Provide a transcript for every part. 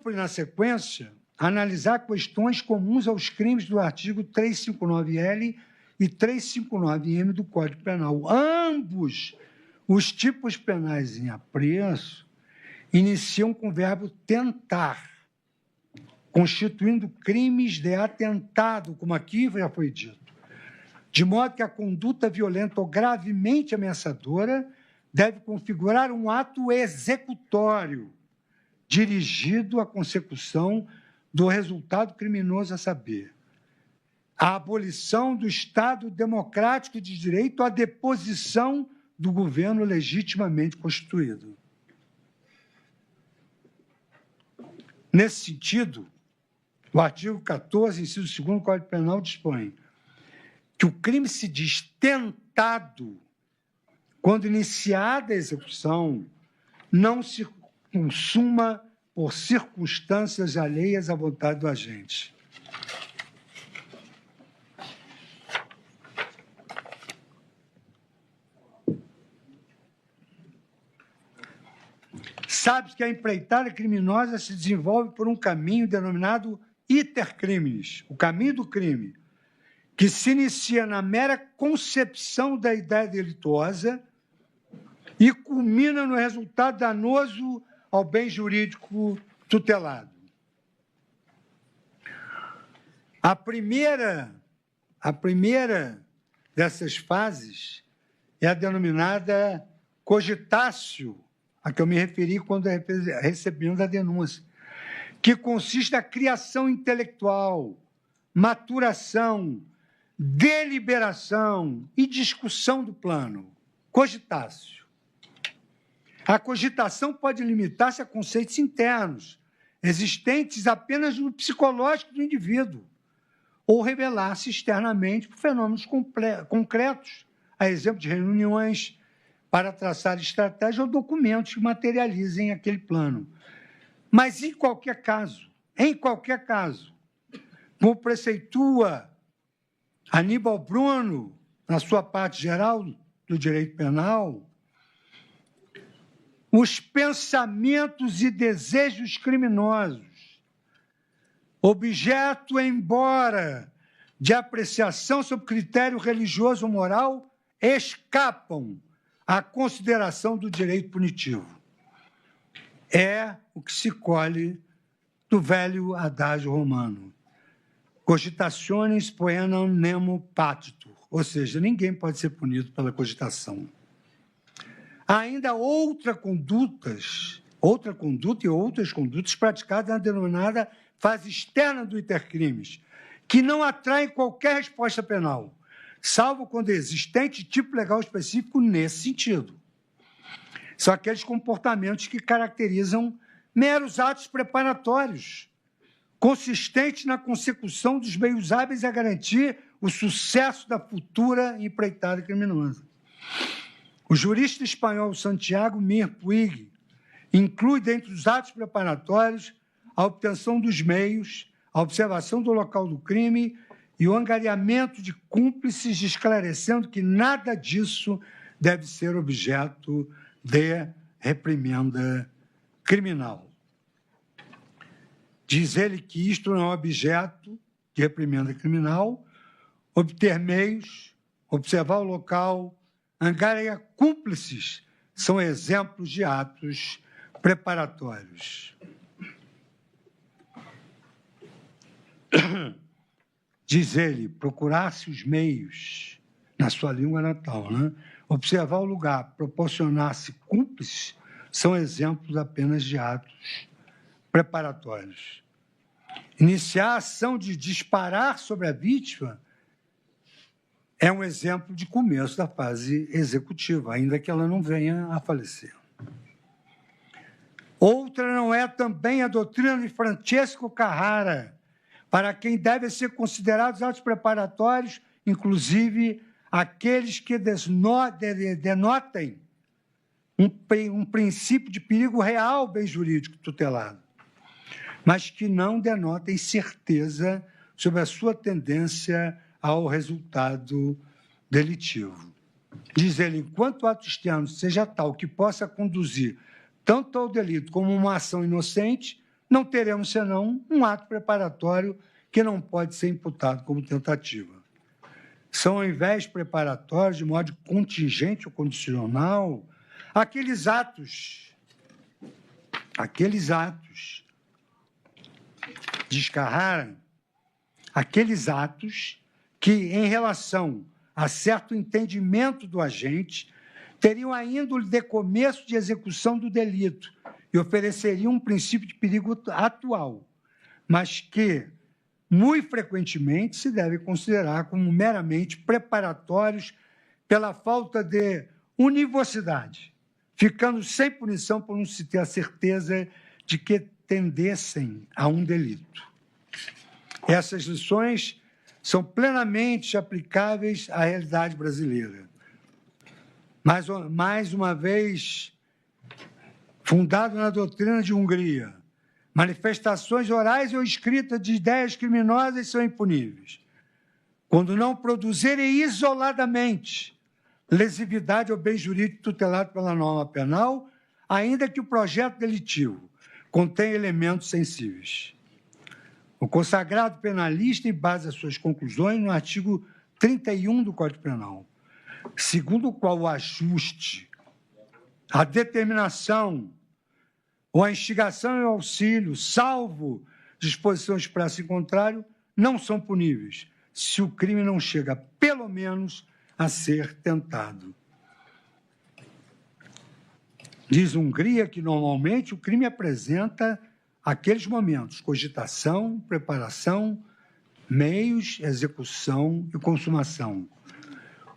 cumpre, na sequência, analisar questões comuns aos crimes do artigo 359-L e 359-M do Código Penal. Ambos os tipos penais em apreço iniciam com o verbo tentar, constituindo crimes de atentado, como aqui já foi dito, de modo que a conduta violenta ou gravemente ameaçadora deve configurar um ato executório dirigido à consecução do resultado criminoso, a saber, a abolição do Estado democrático de direito, a deposição do governo legitimamente constituído. Nesse sentido, o artigo 14, inciso 2º do Código Penal dispõe que o crime se diz tentado quando iniciada a execução não se consuma por circunstâncias alheias à vontade do agente. Sabe-se que a empreitada criminosa se desenvolve por um caminho denominado iter criminis, o caminho do crime, que se inicia na mera concepção da ideia delituosa e culmina no resultado danoso ao bem jurídico tutelado. A primeira dessas fases é a denominada cogitatio, a que eu me referi quando recebendo a denúncia, que consiste na criação intelectual, maturação, deliberação e discussão do plano. Cogitatio. A cogitação pode limitar-se a conceitos internos, existentes apenas no psicológico do indivíduo, ou revelar-se externamente por fenômenos concretos, a exemplo de reuniões para traçar estratégia ou documentos que materializem aquele plano. Mas, em qualquer caso, como preceitua Aníbal Bruno, na sua parte geral do direito penal, os pensamentos e desejos criminosos, objeto, embora de apreciação sob critério religioso ou moral, escapam à consideração do direito punitivo. É o que se colhe do velho adágio romano. Cogitationes poenam nemo patitur, ou seja, ninguém pode ser punido pela cogitação. Há ainda outra conduta e outras condutas praticadas na denominada fase externa do intercrimes, que não atraem qualquer resposta penal, salvo quando existente tipo legal específico nesse sentido. São aqueles comportamentos que caracterizam meros atos preparatórios, consistentes na consecução dos meios hábeis a garantir o sucesso da futura empreitada criminosa. O jurista espanhol Santiago Mir Puig inclui, dentre os atos preparatórios, a obtenção dos meios, a observação do local do crime e o angariamento de cúmplices, esclarecendo que nada disso deve ser objeto de reprimenda criminal. Diz ele que isto não é objeto de reprimenda criminal, obter meios, observar o local, angariar cúmplices são exemplos de atos preparatórios. Diz ele, procurar-se os meios, na sua língua natal, né? Observar o lugar, proporcionar-se cúmplices, são exemplos apenas de atos preparatórios. Iniciar a ação de disparar sobre a vítima é um exemplo de começo da fase executiva, ainda que ela não venha a falecer. Outra não é também a doutrina de Francesco Carrara, para quem devem ser considerados atos preparatórios, inclusive aqueles que denotem um princípio de perigo real bem jurídico tutelado, mas que não denotem certeza sobre a sua tendência ao resultado delitivo. Diz ele, enquanto o ato externo seja tal que possa conduzir tanto ao delito como uma ação inocente, não teremos senão um ato preparatório que não pode ser imputado como tentativa. São, ao invés preparatórios, de modo contingente ou condicional, aqueles atos diz Carrara, aqueles atos que, em relação a certo entendimento do agente, teriam a índole de começo de execução do delito e ofereceriam um princípio de perigo atual, mas que, muito frequentemente, se deve considerar como meramente preparatórios pela falta de univocidade, ficando sem punição por não se ter a certeza de que tendessem a um delito. Essas lições são plenamente aplicáveis à realidade brasileira. Mais uma vez, fundado na doutrina de Hungria, manifestações orais ou escritas de ideias criminosas são impuníveis, quando não produzirem isoladamente lesividade ao bem jurídico tutelado pela norma penal, ainda que o projeto delitivo contenha elementos sensíveis. O consagrado penalista basa suas conclusões no artigo 31 do Código Penal, segundo o qual o ajuste, a determinação ou a instigação e o auxílio, salvo disposição expressa em contrário, não são puníveis, se o crime não chega, pelo menos, a ser tentado. Diz Hungria que, normalmente, o crime apresenta aqueles momentos: cogitação, preparação, meios, execução e consumação.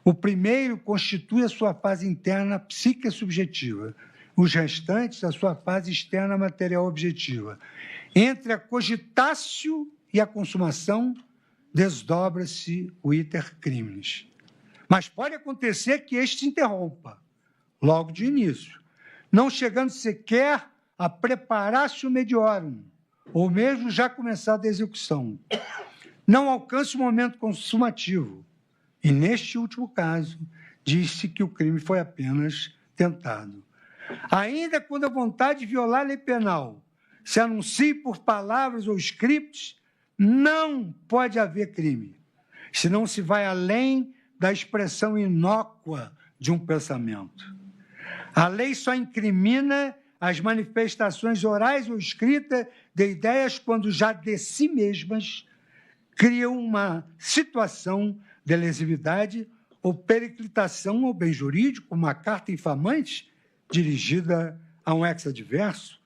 O primeiro constitui a sua fase interna psíquica subjetiva, os restantes a sua fase externa material objetiva. Entre a cogitatio e a consumação, desdobra-se o iter criminis. Mas pode acontecer que este se interrompa, logo de início, não chegando sequer a preparatio mediorum, ou mesmo já começada a execução. Não alcance o momento consumativo. E, neste último caso, diz-se que o crime foi apenas tentado. Ainda quando a vontade de violar a lei penal se anuncie por palavras ou scripts, não pode haver crime, se não se vai além da expressão inócua de um pensamento. A lei só incrimina as manifestações orais ou escritas de ideias quando já de si mesmas criam uma situação de lesividade ou periclitação ao bem jurídico, uma carta infamante dirigida a um ex-adverso.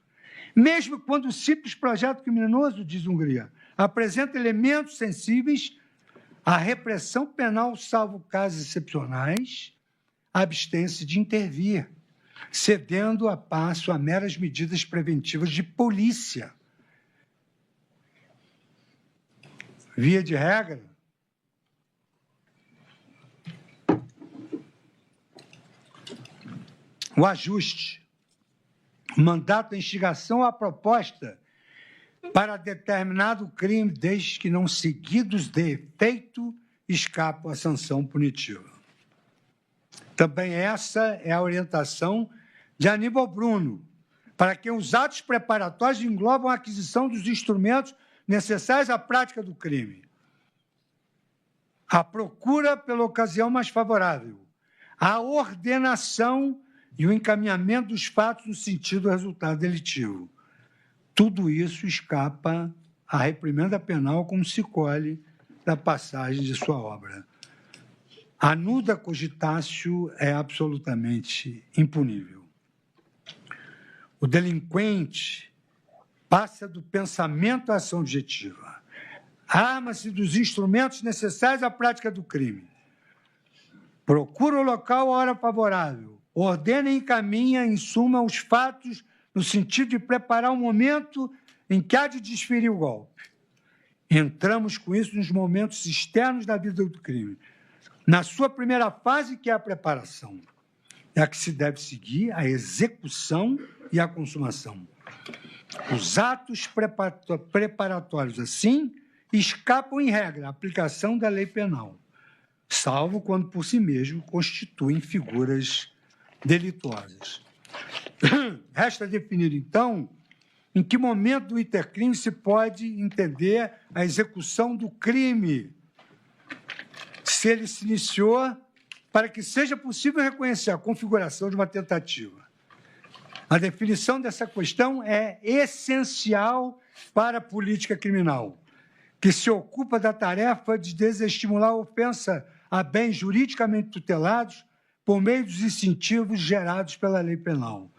Mesmo quando o simples projeto criminoso, diz Hungria, apresenta elementos sensíveis, a repressão penal, salvo casos excepcionais, abstém-se de intervir, cedendo a passo a meras medidas preventivas de polícia. Via de regra, o ajuste, o mandato da instigação ou a proposta para determinado crime, desde que não seguidos de efeito, escapam à sanção punitiva. Também essa é a orientação de Aníbal Bruno, para que os atos preparatórios englobam a aquisição dos instrumentos necessários à prática do crime, a procura pela ocasião mais favorável, a ordenação e o encaminhamento dos fatos no sentido do resultado delitivo. Tudo isso escapa à reprimenda penal, como se colhe da passagem de sua obra. A nuda cogitatio é absolutamente impunível. O delinquente passa do pensamento à ação objetiva, arma-se dos instrumentos necessários à prática do crime, procura o local à hora favorável, ordena e encaminha, em suma, os fatos no sentido de preparar o momento em que há de desferir o golpe. Entramos com isso nos momentos externos da vida do crime, na sua primeira fase, que é a preparação. É a que se deve seguir a execução e a consumação. Os atos preparatórios, assim, escapam, em regra, à aplicação da lei penal, salvo quando, por si mesmo, constituem figuras delituosas. Resta definir, então, em que momento do intercrime se pode entender a execução do crime, se ele se iniciou, para que seja possível reconhecer a configuração de uma tentativa. A definição dessa questão é essencial para a política criminal, que se ocupa da tarefa de desestimular a ofensa a bens juridicamente tutelados por meio dos incentivos gerados pela lei penal.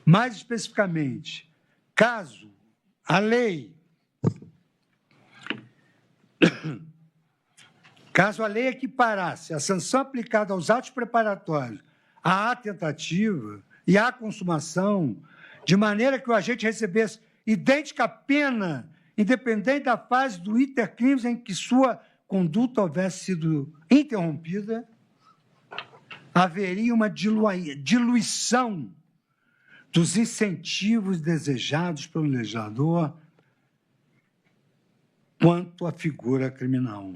Mais especificamente, caso a lei equiparasse a sanção aplicada aos atos preparatórios à tentativa e à consumação, de maneira que o agente recebesse idêntica pena, independente da fase do intercrime em que sua conduta houvesse sido interrompida, haveria uma diluição dos incentivos desejados pelo legislador quanto à figura criminal.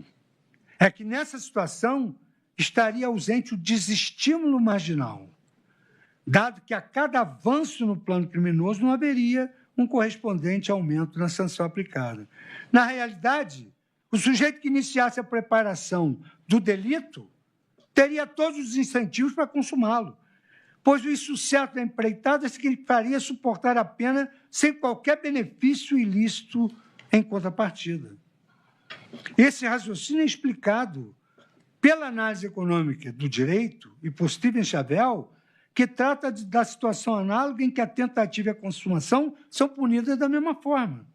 É que, nessa situação, estaria ausente o desestímulo marginal, dado que a cada avanço no plano criminoso não haveria um correspondente aumento na sanção aplicada. Na realidade, o sujeito que iniciasse a preparação do delito teria todos os incentivos para consumá-lo, pois o insucesso da empreitada significaria suportar a pena sem qualquer benefício ilícito em contrapartida. Esse raciocínio é explicado pela análise econômica do direito e por Steven Chavel, que trata da situação análoga em que a tentativa e a consumação são punidas da mesma forma.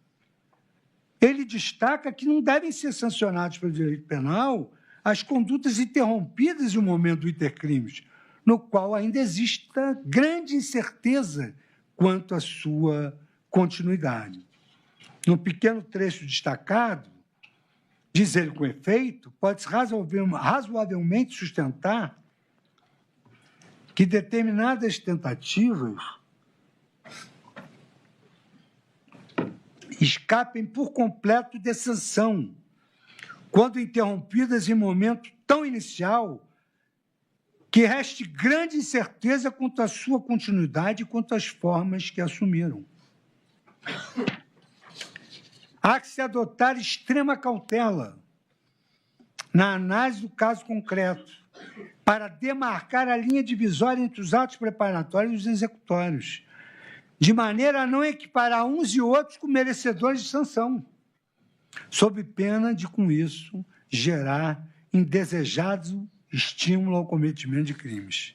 Ele destaca que não devem ser sancionados pelo direito penal as condutas interrompidas em um momento do intercrimes, no qual ainda exista grande incerteza quanto à sua continuidade. No pequeno trecho destacado, diz ele com efeito, pode-se razoavelmente sustentar que determinadas tentativas escapem por completo de sanção, quando interrompidas em momento tão inicial que reste grande incerteza quanto à sua continuidade e quanto às formas que assumiram. Há que se adotar extrema cautela na análise do caso concreto, para demarcar a linha divisória entre os atos preparatórios e os executórios, de maneira a não equiparar uns e outros como merecedores de sanção, sob pena de, com isso, gerar indesejado estímulo ao cometimento de crimes.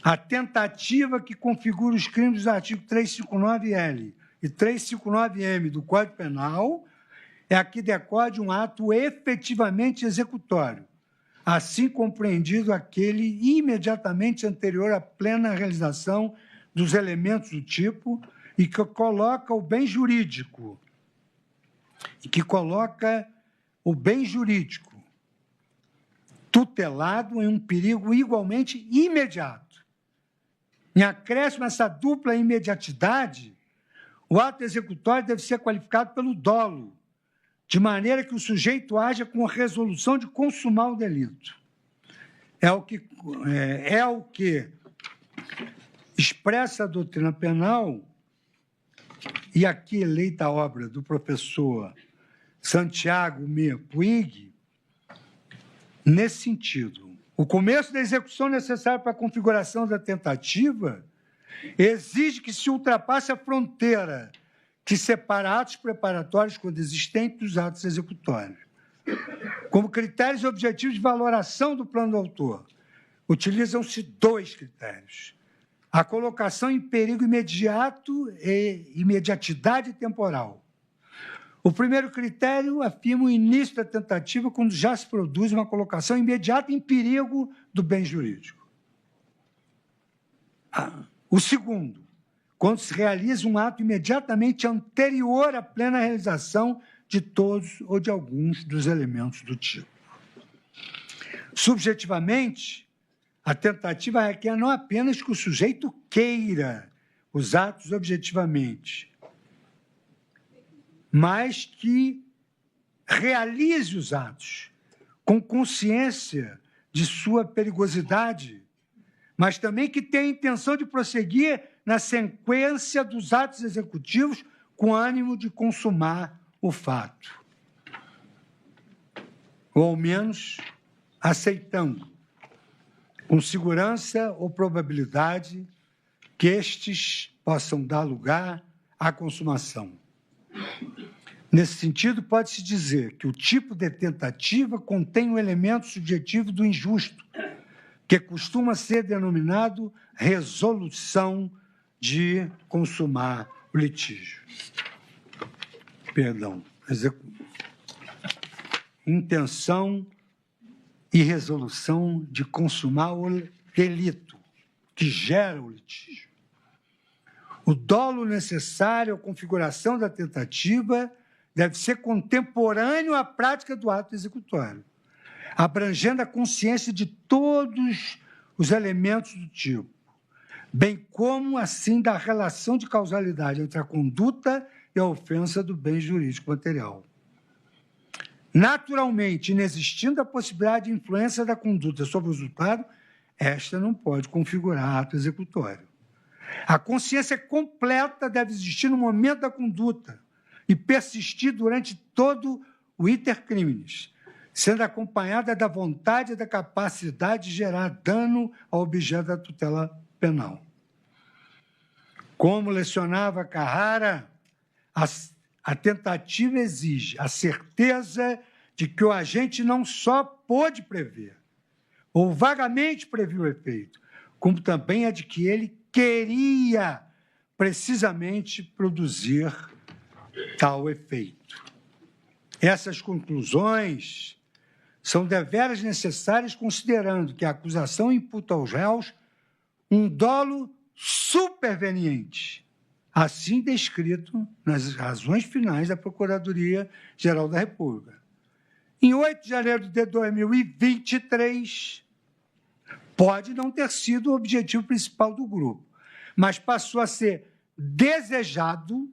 A tentativa que configura os crimes dos artigos 359-L e 359-M do Código Penal é a que decorre de um ato efetivamente executório, assim compreendido aquele imediatamente anterior à plena realização dos elementos do tipo e que coloca o bem jurídico, tutelado em um perigo igualmente imediato. Em acréscimo a essa dupla imediatidade, o ato executório deve ser qualificado pelo dolo, de maneira que o sujeito haja com a resolução de consumar o delito. É o que expressa a doutrina penal, e aqui eleita a obra do professor Santiago Me Puig, nesse sentido. O começo da execução necessária para a configuração da tentativa exige que se ultrapasse a fronteira que separa atos preparatórios quando existentes dos atos executórios. Como critérios objetivos de valoração do plano do autor, utilizam-se 2 critérios: a colocação em perigo imediato e imediatidade temporal. O primeiro critério afirma o início da tentativa quando já se produz uma colocação imediata em perigo do bem jurídico. O segundo, quando se realiza um ato imediatamente anterior à plena realização de todos ou de alguns dos elementos do tipo. Subjetivamente, a tentativa requer não apenas que o sujeito queira os atos objetivamente, mas que realize os atos com consciência de sua perigosidade, mas também que tenha a intenção de prosseguir na sequência dos atos executivos com ânimo de consumar o fato. Ou, ao menos, aceitando, com segurança ou probabilidade, que estes possam dar lugar à consumação. Nesse sentido, pode-se dizer que o tipo de tentativa contém o elemento subjetivo do injusto, que costuma ser denominado resolução de consumar o litígio. Perdão, intenção e resolução de consumar o delito que gera o litígio. O dolo necessário à configuração da tentativa deve ser contemporâneo à prática do ato executório, abrangendo a consciência de todos os elementos do tipo, bem como, assim, da relação de causalidade entre a conduta e a ofensa do bem jurídico material. Naturalmente, inexistindo a possibilidade de influência da conduta sobre o resultado, esta não pode configurar ato executório. A consciência completa deve existir no momento da conduta e persistir durante todo o iter criminis, sendo acompanhada da vontade e da capacidade de gerar dano ao objeto da tutela penal. Como lecionava Carrara, a tentativa exige a certeza de que o agente não só pôde prever, ou vagamente previu o efeito, como também a de que ele queria precisamente produzir tal efeito. Essas conclusões são deveras necessárias, considerando que a acusação imputa aos réus um dolo superveniente, assim descrito nas razões finais da Procuradoria-Geral da República. Em 8 de janeiro de 2023, pode não ter sido o objetivo principal do grupo, mas passou a ser desejado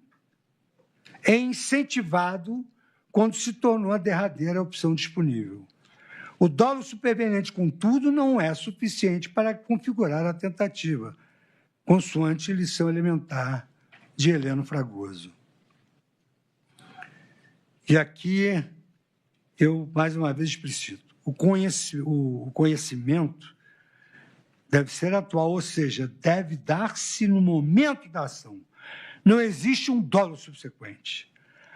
e incentivado quando se tornou a derradeira opção disponível. O dolo superveniente, contudo, não é suficiente para configurar a tentativa, consoante lição elementar de Heleno Fragoso. E aqui eu, mais uma vez, explicito. O conhecimento deve ser atual, ou seja, deve dar-se no momento da ação. Não existe um dolo subsequente.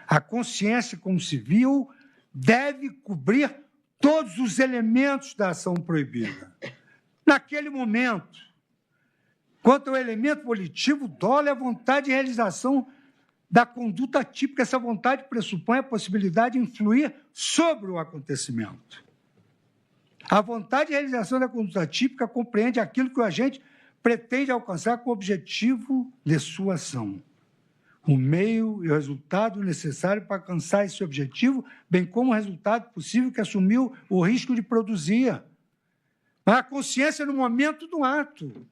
A consciência, como se viu, deve cobrir todos os elementos da ação proibida. Naquele momento, quanto ao elemento volitivo, o dolo é a vontade de realização da conduta típica. Essa vontade pressupõe a possibilidade de influir sobre o acontecimento. A vontade de realização da conduta típica compreende aquilo que o agente pretende alcançar com o objetivo de sua ação, o meio e o resultado necessário para alcançar esse objetivo, bem como o resultado possível que assumiu o risco de produzir. A consciência no momento do ato.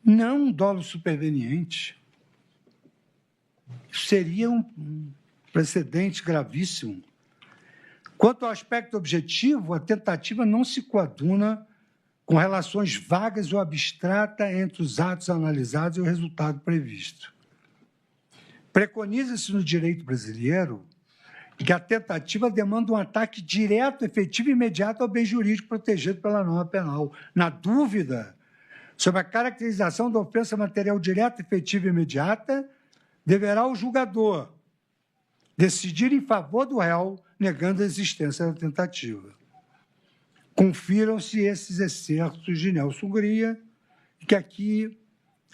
Não um dolo superveniente. Isso seria um precedente gravíssimo. Quanto ao aspecto objetivo, a tentativa não se coaduna com relações vagas ou abstratas entre os atos analisados e o resultado previsto. Preconiza-se no direito brasileiro que a tentativa demanda um ataque direto, efetivo e imediato ao bem jurídico protegido pela norma penal. Na dúvida sobre a caracterização da ofensa material direta, efetiva e imediata, deverá o julgador decidir em favor do réu, negando a existência da tentativa. Confiram-se esses excertos de Nelson Gria, que aqui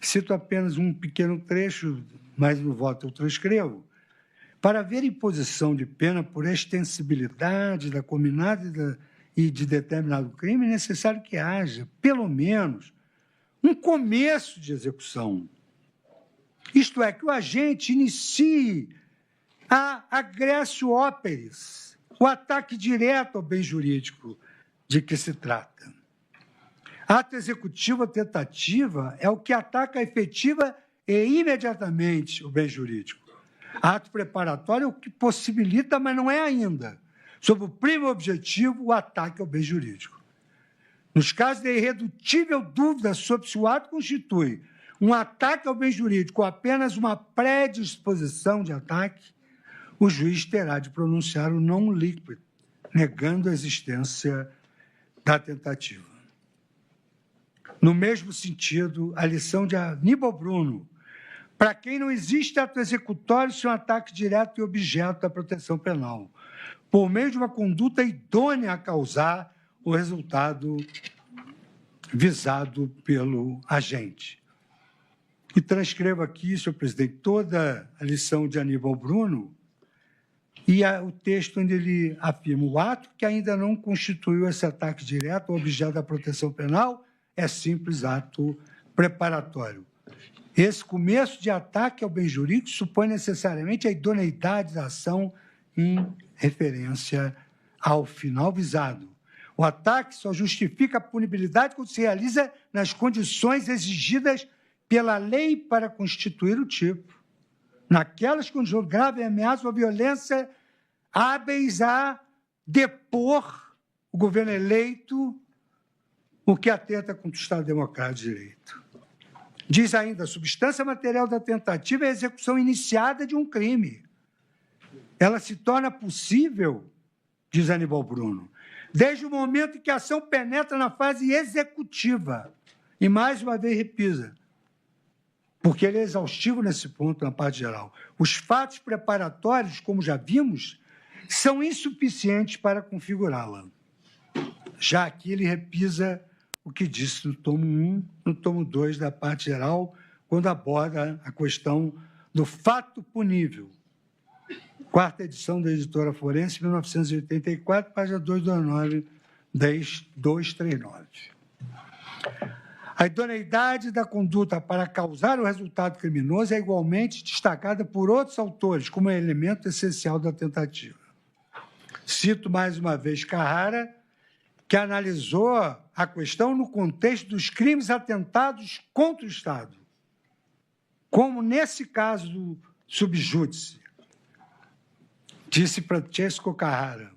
cito apenas um pequeno trecho, mas no voto eu transcrevo. Para haver imposição de pena por extensibilidade da combinada e de determinado crime, é necessário que haja, pelo menos, um começo de execução. Isto é, que o agente inicie a agressio operis, o ataque direto ao bem jurídico de que se trata. Ato executivo ou tentativa é o que ataca efetiva e imediatamente o bem jurídico. Ato preparatório é o que possibilita, mas não é ainda, sob o primo objetivo, o ataque ao bem jurídico. Nos casos de irredutível dúvida sobre se o ato constitui um ataque ao bem jurídico ou apenas uma predisposição de ataque, o juiz terá de pronunciar o non liquid, negando a existência da tentativa. No mesmo sentido, a lição de Aníbal Bruno, para quem não existe ato executório sem um ataque direto e objeto da proteção penal, por meio de uma conduta idônea a causar o resultado visado pelo agente. E transcrevo aqui, senhor presidente, toda a lição de Aníbal Bruno e o texto onde ele afirma: o ato que ainda não constituiu esse ataque direto ao objeto da proteção penal é simples ato preparatório. Esse começo de ataque ao bem jurídico supõe necessariamente a idoneidade da ação em referência ao final visado. O ataque só justifica a punibilidade quando se realiza nas condições exigidas pela lei para constituir o tipo. Naquelas condições grave ameaça ou violência hábeis a depor o governo eleito, o que atenta contra o Estado Democrático de Direito. Diz ainda, a substância material da tentativa é a execução iniciada de um crime. Ela se torna possível, diz Aníbal Bruno, desde o momento em que a ação penetra na fase executiva. E, mais uma vez, repisa, porque ele é exaustivo nesse ponto, na parte geral. Os fatos preparatórios, como já vimos, são insuficientes para configurá-la. Já aqui ele repisa o que disse no tomo 1, no tomo 2 da parte geral, quando aborda a questão do fato punível. Quarta edição da Editora Forense, 1984, página 229, 239. A idoneidade da conduta para causar o resultado criminoso é igualmente destacada por outros autores como elemento essencial da tentativa. Cito mais uma vez Carrara, que analisou a questão no contexto dos crimes atentados contra o Estado, como nesse caso do subjúdice. Disse Francesco Carrara,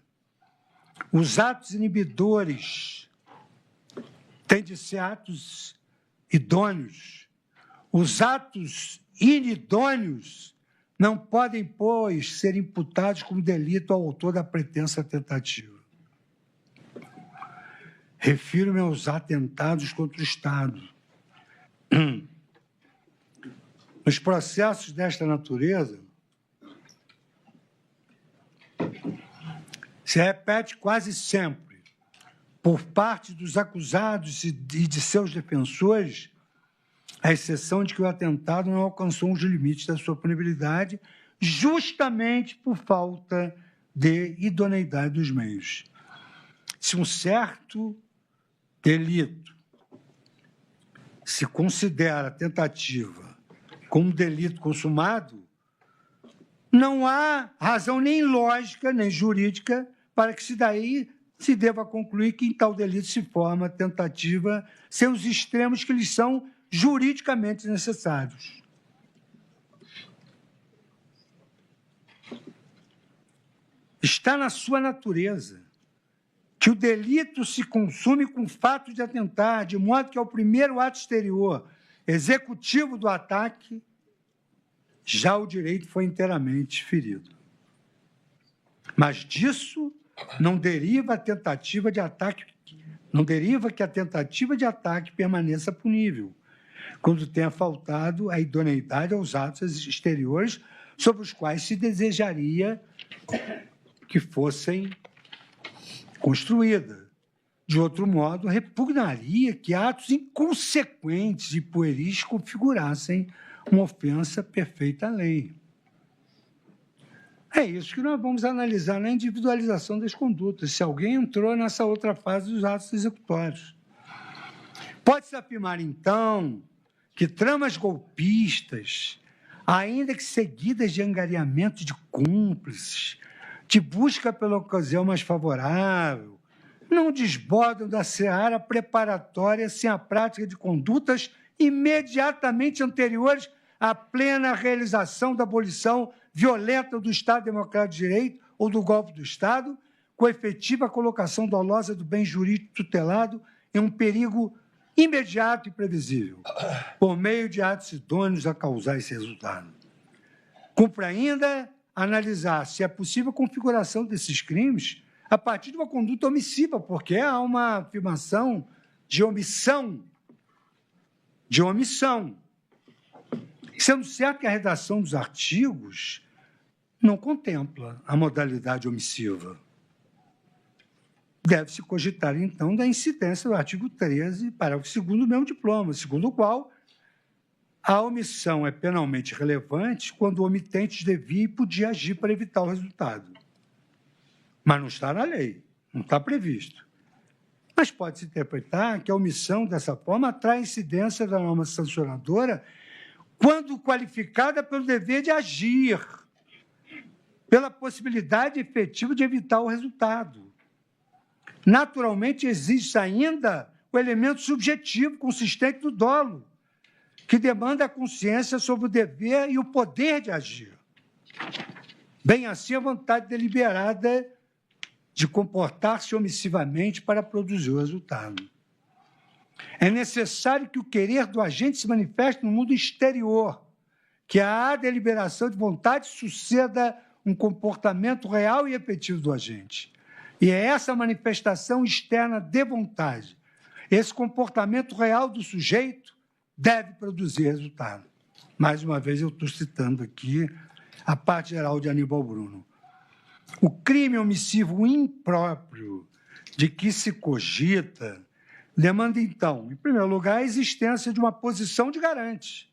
os atos inibidores têm de ser atos idôneos. Os atos inidôneos não podem, pois, ser imputados como delito ao autor da pretensa tentativa. Refiro-me aos atentados contra o Estado. Nos processos desta natureza, se repete quase sempre, por parte dos acusados e de seus defensores, a exceção de que o atentado não alcançou os limites da sua punibilidade, justamente por falta de idoneidade dos meios. Se um certo delito se considera a tentativa como um delito consumado, não há razão nem lógica, nem jurídica, para que daí se deva concluir que em tal delito se forma tentativa sem os extremos que lhes são juridicamente necessários. Está na sua natureza que o delito se consume com o fato de atentar, de modo que ao primeiro ato exterior executivo do ataque, já o direito foi inteiramente ferido. Mas disso não deriva a tentativa de ataque, não deriva que a tentativa de ataque permaneça punível, quando tenha faltado a idoneidade aos atos exteriores sobre os quais se desejaria que fossem construídas. De outro modo, repugnaria que atos inconsequentes e pueris configurassem uma ofensa perfeita à lei. É isso que nós vamos analisar na individualização das condutas, se alguém entrou nessa outra fase dos atos executórios. Pode-se afirmar, então, que tramas golpistas, ainda que seguidas de angariamento de cúmplices, de busca pela ocasião mais favorável, não desbordam da seara preparatória sem a prática de condutas imediatamente anteriores à plena realização da abolição violenta do Estado Democrático de Direito ou do golpe do Estado, com efetiva colocação dolosa do bem jurídico tutelado em um perigo imediato e previsível, por meio de atos idôneos a causar esse resultado. Cumpre ainda analisar se é possível a configuração desses crimes a partir de uma conduta omissiva, porque há uma afirmação de omissão, sendo certo que a redação dos artigos não contempla a modalidade omissiva. Deve-se cogitar, então, da incidência do artigo 13, parágrafo 2º do mesmo diploma, segundo o qual a omissão é penalmente relevante quando o omitente devia e podia agir para evitar o resultado. Mas não está na lei, não está previsto. Mas pode-se interpretar que a omissão, dessa forma, atrai incidência da norma sancionadora quando qualificada pelo dever de agir, pela possibilidade efetiva de evitar o resultado. Naturalmente, existe ainda o elemento subjetivo consistente do dolo, que demanda a consciência sobre o dever e o poder de agir. Bem assim, a vontade deliberada de comportar-se omissivamente para produzir o resultado. É necessário que o querer do agente se manifeste no mundo exterior, que a deliberação de vontade suceda um comportamento real e efetivo do agente. E é essa manifestação externa de vontade, esse comportamento real do sujeito, deve produzir resultado. Mais uma vez, eu estou citando aqui a parte geral de Aníbal Bruno. O crime omissivo impróprio de que se cogita demanda, então, em primeiro lugar, a existência de uma posição de garante.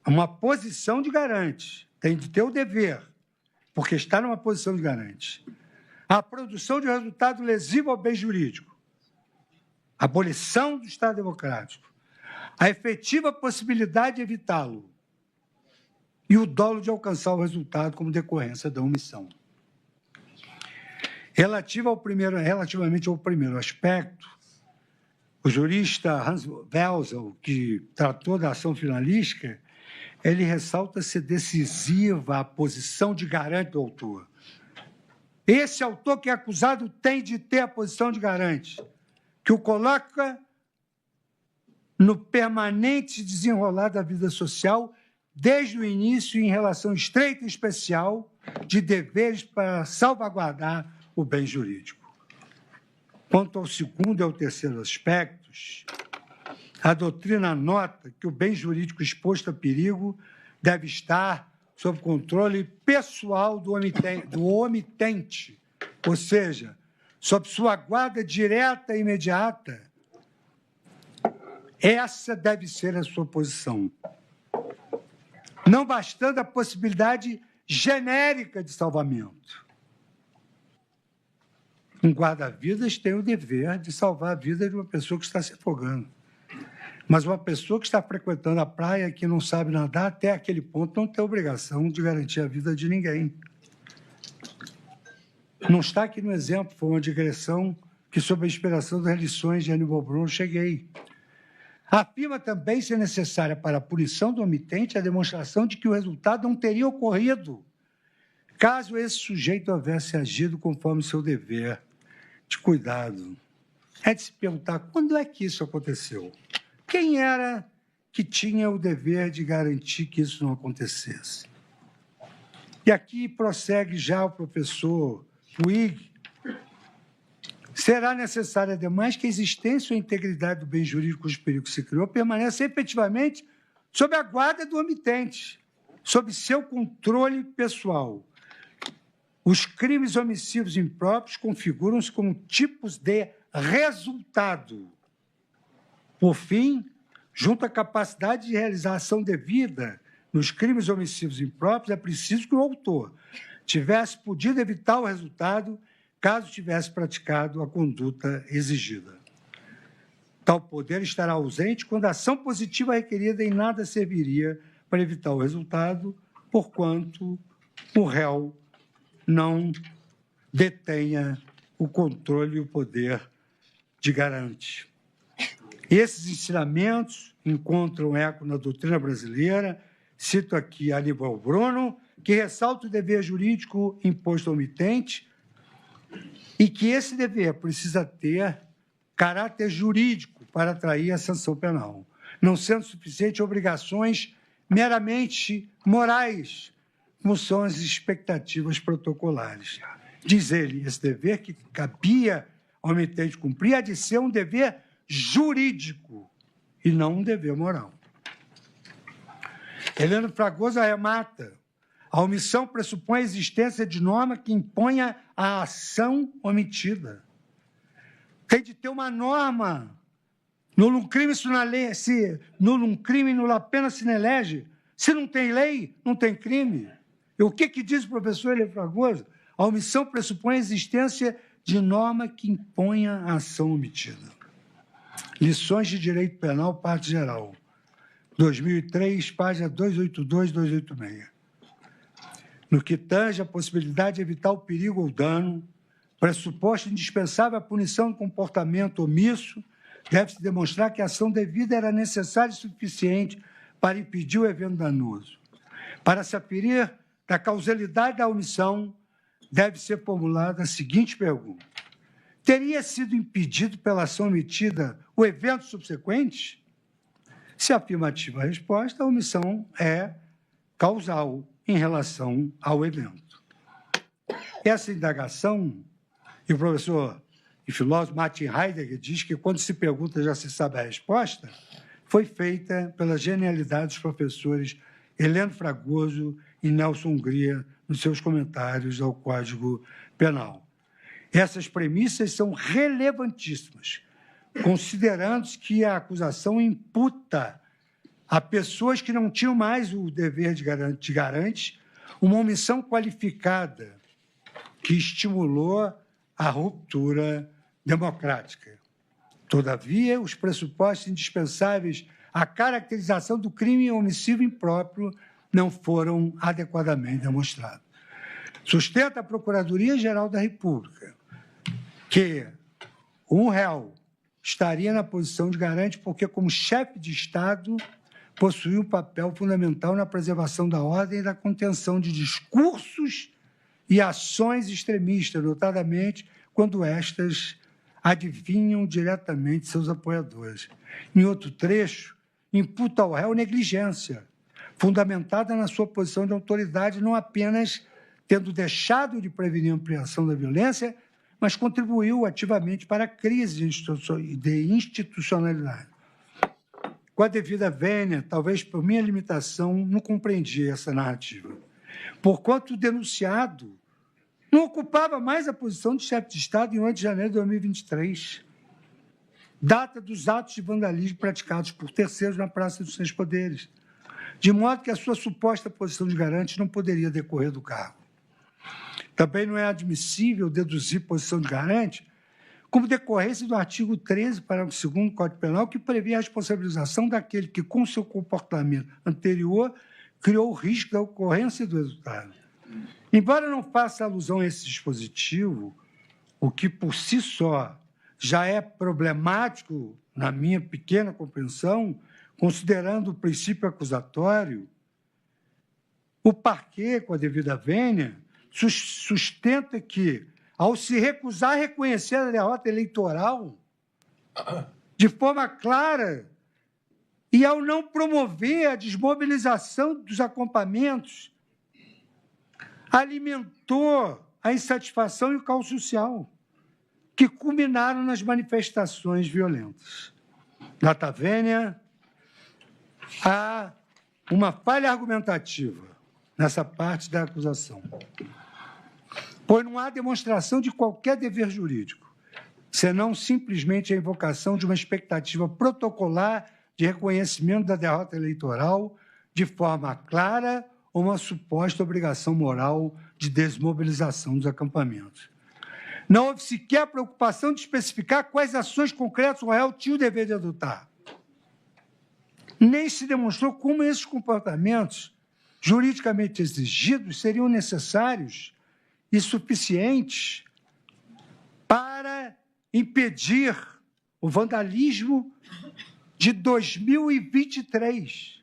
Uma posição de garante. Tem de ter o dever, porque está numa posição de garante. A produção de resultado lesivo ao bem jurídico. A abolição do Estado democrático. A efetiva possibilidade de evitá-lo. E o dolo de alcançar o resultado como decorrência da omissão. Relativamente ao primeiro aspecto, o jurista Hans Welzel, que tratou da ação finalística, ele ressalta ser decisiva a posição de garante do autor. Esse autor que é acusado tem de ter a posição de garante, que o coloca no permanente desenrolar da vida social, desde o início, em relação estreita e especial de deveres para salvaguardar o bem jurídico. Quanto ao segundo e ao terceiro aspectos, a doutrina nota que o bem jurídico exposto a perigo deve estar sob controle pessoal do omitente, ou seja, sob sua guarda direta e imediata. Essa deve ser a sua posição. Não bastando a possibilidade genérica de salvamento. Um guarda-vidas tem o dever de salvar a vida de uma pessoa que está se afogando. Mas uma pessoa que está frequentando a praia, que não sabe nadar, até aquele ponto não tem obrigação de garantir a vida de ninguém. Não está aqui no exemplo, foi uma digressão que, sob a inspiração das lições de Aníbal Bruno, cheguei. Afirma também ser necessária para a punição do omitente a demonstração de que o resultado não teria ocorrido caso esse sujeito houvesse agido conforme seu dever de cuidado. É de se perguntar quando é que isso aconteceu? Quem era que tinha o dever de garantir que isso não acontecesse? E aqui prossegue já o professor Puig. Será necessária, ademais, que a existência ou a integridade do bem jurídico cujo perigo se criou permaneça efetivamente sob a guarda do omitente, sob seu controle pessoal. Os crimes omissivos impróprios configuram-se como tipos de resultado. Por fim, junto à capacidade de realizar ação devida nos crimes omissivos impróprios, é preciso que o autor tivesse podido evitar o resultado caso tivesse praticado a conduta exigida. Tal poder estará ausente quando a ação positiva requerida em nada serviria para evitar o resultado, porquanto o réu não detenha o controle e o poder de garante. Esses ensinamentos encontram eco na doutrina brasileira, cito aqui Aníbal Bruno, que ressalta o dever jurídico imposto ao omitente e que esse dever precisa ter caráter jurídico para atrair a sanção penal, não sendo suficiente obrigações meramente morais, como são as expectativas protocolares. Diz ele, esse dever que cabia ao emitente cumprir há de ser um dever jurídico e não um dever moral. Heleno Fragoso arremata: a omissão pressupõe a existência de norma que imponha a ação omitida. Tem de ter uma norma. Nullum crime nulla pena sine lege. Se não tem lei, não tem crime. E o que diz o professor Heleno Fragoso? A omissão pressupõe a existência de norma que imponha a ação omitida. Lições de Direito Penal, parte geral. 2003, página 282, 286. No que tange a possibilidade de evitar o perigo ou dano, pressuposto indispensável à punição do comportamento omisso, deve-se demonstrar que a ação devida era necessária e suficiente para impedir o evento danoso. Para se aferir da causalidade da omissão, deve ser formulada a seguinte pergunta: teria sido impedido pela ação omitida o evento subsequente? Se afirmativa a resposta, a omissão é causal em relação ao evento. Essa indagação, e o professor e filósofo Martin Heidegger diz que quando se pergunta já se sabe a resposta, foi feita pela genialidade dos professores Heleno Fragoso e Nelson Hungria nos seus comentários ao Código Penal. Essas premissas são relevantíssimas, considerando-se que a acusação imputa a pessoas que não tinham mais o dever de garante uma omissão qualificada que estimulou a ruptura democrática. Todavia, os pressupostos indispensáveis à caracterização do crime omissivo impróprio não foram adequadamente demonstrados. Sustenta a Procuradoria-Geral da República que um réu estaria na posição de garante porque, como chefe de Estado, possuía um papel fundamental na preservação da ordem e da contenção de discursos e ações extremistas, notadamente quando estas adivinham diretamente seus apoiadores. Em outro trecho, imputa ao réu negligência, fundamentada na sua posição de autoridade, não apenas tendo deixado de prevenir a ampliação da violência, mas contribuiu ativamente para a crise de institucionalidade. Com a devida vênia, talvez por minha limitação, não compreendi essa narrativa. Porquanto o denunciado não ocupava mais a posição de chefe de Estado em 8 de janeiro de 2023, data dos atos de vandalismo praticados por terceiros na Praça dos Três Poderes, de modo que a sua suposta posição de garante não poderia decorrer do cargo. Também não é admissível deduzir posição de garante como decorrência do artigo 13, parágrafo 2º do Código Penal, que prevê a responsabilização daquele que, com seu comportamento anterior, criou o risco da ocorrência do resultado. Embora não faça alusão a esse dispositivo, o que por si só já é problemático, na minha pequena compreensão, considerando o princípio acusatório, o parquê, com a devida vênia, sustenta que, ao se recusar a reconhecer a derrota eleitoral de forma clara e ao não promover a desmobilização dos acampamentos, alimentou a insatisfação e o caos social, que culminaram nas manifestações violentas. Data vênia, há uma falha argumentativa nessa parte da acusação, pois não há demonstração de qualquer dever jurídico, senão simplesmente a invocação de uma expectativa protocolar de reconhecimento da derrota eleitoral de forma clara ou uma suposta obrigação moral de desmobilização dos acampamentos. Não houve sequer preocupação de especificar quais ações concretas o réu tinha o dever de adotar. Nem se demonstrou como esses comportamentos juridicamente exigidos seriam necessários e suficientes para impedir o vandalismo de 2023.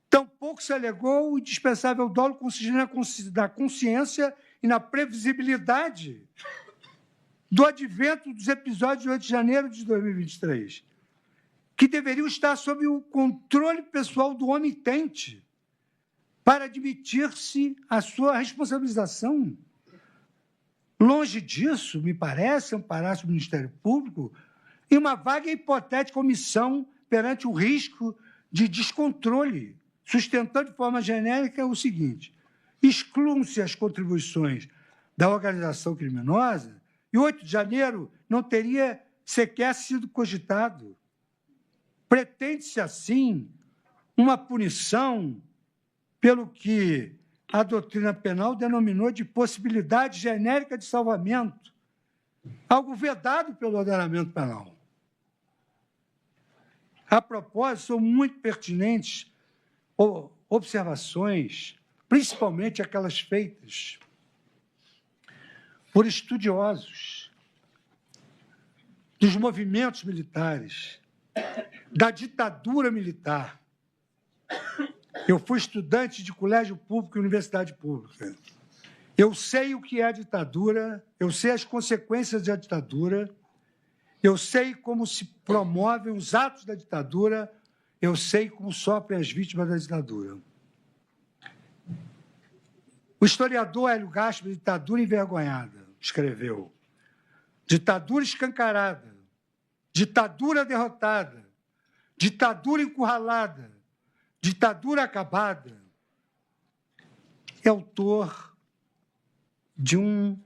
Tampouco se alegou o indispensável dolo consistente da consciência e na previsibilidade do advento dos episódios de 8 de janeiro de 2023, que deveriam estar sob o controle pessoal do omitente para admitir-se a sua responsabilização. Longe disso, me parece, amparar-se o Ministério Público em uma vaga e hipotética omissão perante o risco de descontrole, sustentando de forma genérica o seguinte: excluam-se as contribuições da organização criminosa e 8 de janeiro não teria sequer sido cogitado. Pretende-se, assim, uma punição pelo que a doutrina penal denominou de possibilidade genérica de salvamento, algo vedado pelo ordenamento penal. A propósito, são muito pertinentes observações, principalmente aquelas feitas por estudiosos dos movimentos militares, da ditadura militar. Eu fui estudante de colégio público e universidade pública. Eu sei o que é a ditadura, eu sei as consequências da ditadura, eu sei como se promovem os atos da ditadura, eu sei como sofrem as vítimas da ditadura. O historiador Hélio Gaspar, Ditadura Envergonhada, escreveu: ditadura escancarada, ditadura derrotada, ditadura encurralada, ditadura acabada. É autor de um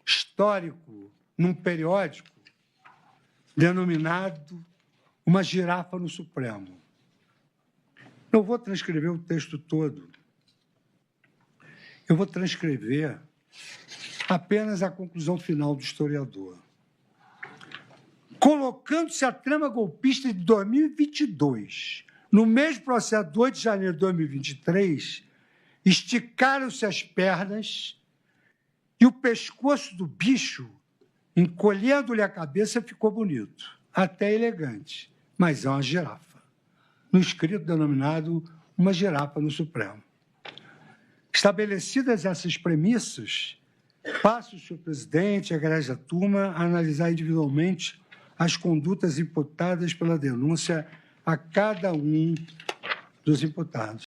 histórico num periódico denominado Uma Girafa no Supremo. Não vou transcrever o texto todo. Eu vou transcrever apenas a conclusão final do historiador. Colocando-se a trama golpista de 2022 no mesmo processo do 8 de janeiro de 2023, esticaram-se as pernas e o pescoço do bicho, encolhendo-lhe a cabeça, ficou bonito, até elegante, mas é uma girafa. No escrito denominado Uma Girafa no Supremo. Estabelecidas essas premissas, passo o senhor presidente, a egrégia turma, a analisar individualmente as condutas imputadas pela denúncia a cada um dos imputados.